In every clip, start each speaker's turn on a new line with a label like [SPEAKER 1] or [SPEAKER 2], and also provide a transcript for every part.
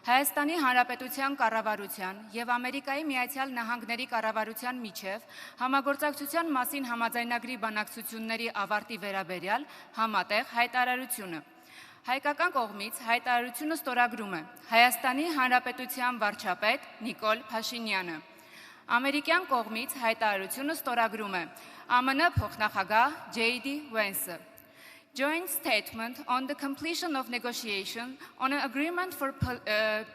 [SPEAKER 1] Հայաստանի Հանրապետության կառավարության և Ամերիկայի Միացյալ Նահանգների կառավարության միջև համագործակցության մասին համաձայնագրի բանակցությունների ավարտի վերաբերյալ համատեղ հայտարարությունը։ Հայկական կողմից հայտարարությունը ստորագրում է Հայաստանի Հանրապետության վարչապետ Նիկոլ Փաշինյանը։ Ամերիկյան կողմից հայտարարությունը ստորագրում է ԱՄՆ փոխնախագահ J.D. Vance-ը։ Joint statement on the completion of negotiation on an agreement for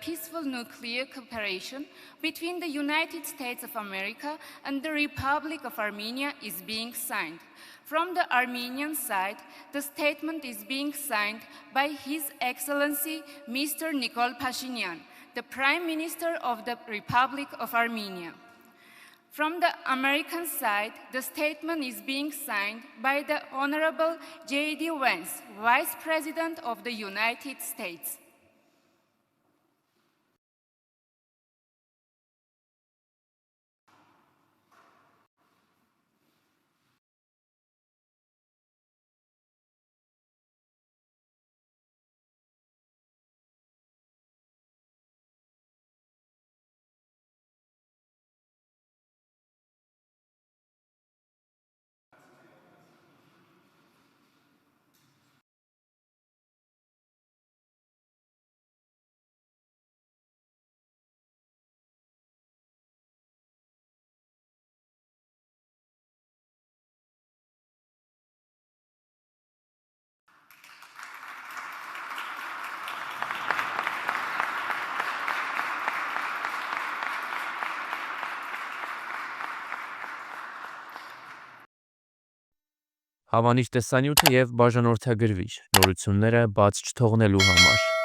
[SPEAKER 1] peaceful nuclear cooperation between the United States of America and the Republic of Armenia is being signed. From the Armenian side, the statement is being signed by His Excellency Mr. Nikol Pashinyan, the Prime Minister of the Republic of Armenia. From the American side, the statement is being signed by the Honorable J.D. Vance, Vice President of the United States.
[SPEAKER 2] Հավանիր տեսանյութը և բաժանորդագրվիր նորությունները բաց չթողնելու համար։